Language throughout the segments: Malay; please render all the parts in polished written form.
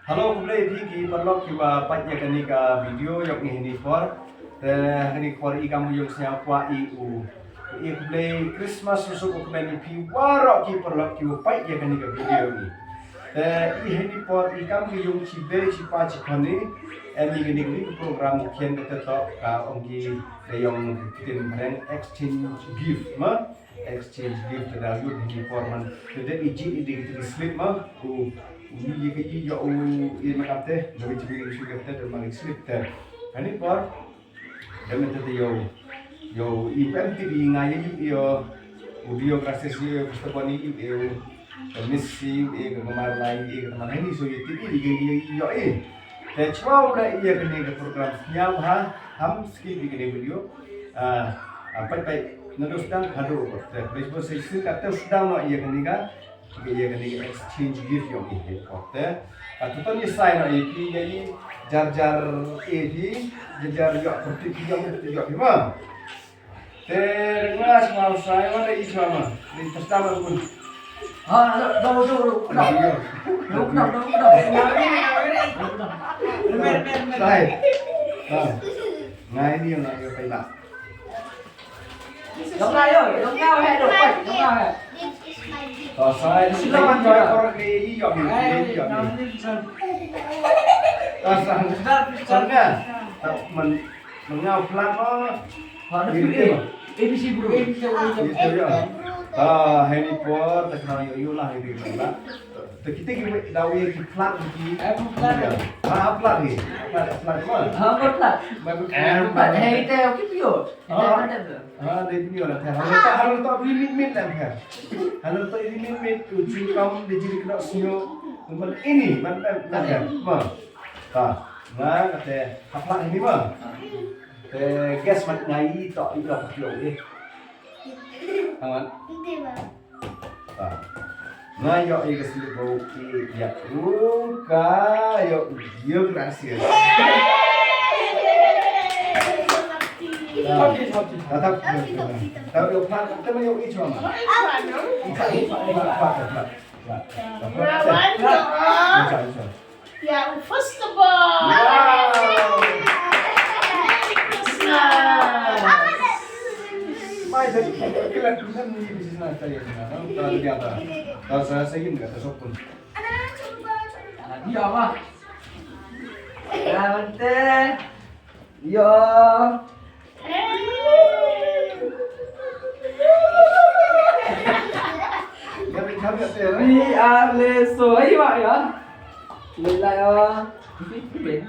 Halo kembali di perlok kiwa patnya kani ka video yok ni for te kani for I kamu yok sia kwa iu I kembali Christmas susuk kembali pi waro ki perlok kiwa patnya kani ka video ni te I for I kamu yok ci be ci pa ci kani emi kani ki program kian te to ka ongi te yong tin brand exchange gift ma exchange gift da yuk ni for man te I ji I slip ma ku ये कि ये macam teh lebih cepat sudah teh termaling slip teh ini por demi teh yo event di ngaya yo video proses yo pertemuan ini yo misi yo kemar lain yo teman ini so yo TV di yo teh cuma udah iya kene ke program nyam ha ham skip di kene video apa nanti sedang kado teh Facebook sesi kata sedang no iya kene kan iya kene exchange gift yang ini kote atau ni sign ini jadi jar ini jar yo seperti yang itu gimana terus mau saya mana itu sama di pertama pun nah ini yang nak kita nak Đúng rồi, đúng cao hay đúng rồi, đúng rồi. Sai di sini kan orang ini yo ini yo. Sangat mengau pelan ABC bro. Henry Poor terkenal yo lah itu lah. Kita kita dawi ki pelan ki. Pelan ni. Pelan mana? Bạn hay theo cái biểu. Dia video lah kan. Kalau tak limit lah kan. Kalau tak limit uji kamu dia jadi kena sinyo. Ini mana kan? Nah kata apa ini mah? Guess mat ngai tak itu apa kilo ni? Aman. Nah yo ini kesini bau ya. Yo yo gracias. Tahu plan kita mau itu apa? Ya, first of all. Mai dari kita kan ni bisnis nak saya ni, kalau dia ada, kalau saya ingin kata sokun. Dia apa? Nanti. Yo. Kami Ale soi vậy hả? Mình lại cái biển.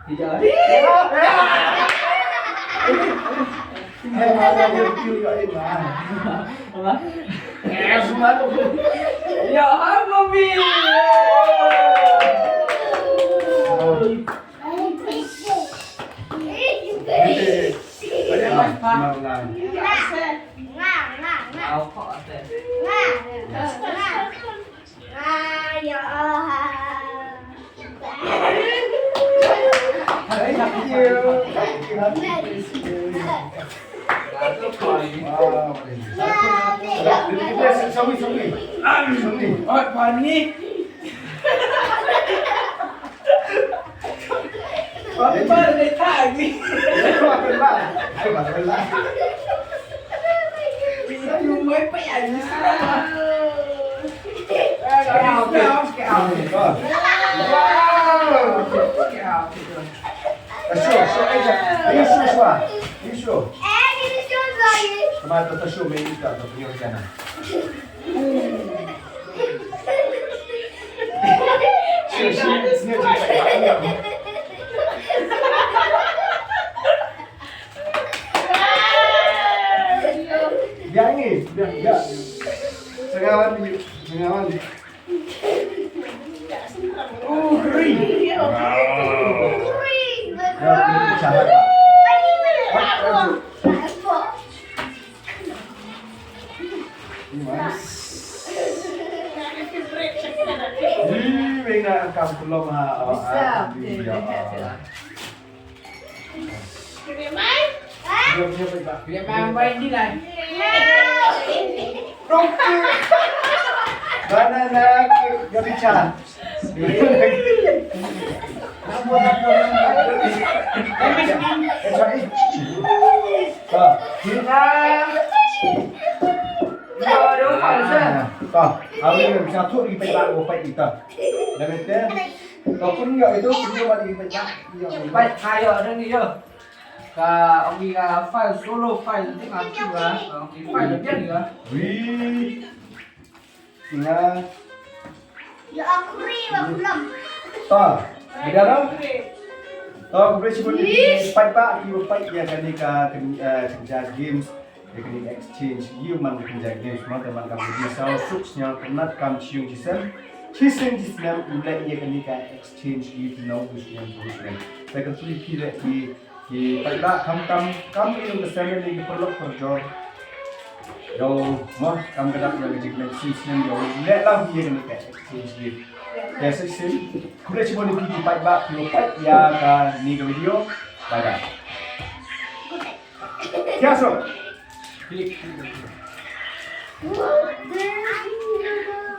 Thì giờ đi. Yo, mami. Áo khó thế. Ôi, phần đi. Cái bơ này thả gì? Dùng mới phải ảnh Kemarin tu show main kita tu punya rencana. Biar ni, biar. Sengawan ni. Kering. Ya, kita cakap. Ini kamu belum Dia main main đi này. Banana gabicha. Đâu phải là Aku yang bisa tuh di petak gopay kita. Dan itu, kau pun nggak itu pun cuma di petak. Vậy hai ở đây đi chưa? Cả ông đi là file solo file tiếng Hàn chứ là ông đi file được biết nữa. Wih, tinggal. Ya aku belum. Toh, beda dong. Toh, aku boleh sebut di petak di gopay ya kan di kerja games. Dia kena exchange you man kerja games mana teman kamu di saus suksnya kenat kamu cium cisem cisem mulai ia kena exchange you to know which yang boleh. Saya kan sudah kira di pada kamu yang bersama ni perlu kerja. Yo, mah kamu kedak yang jadi cisem yo, lelah ia kena exchange you. Ya cisem, kuda cuma di pada ya kan ni video, bye. Kiaso.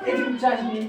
Em cũng chơi gì?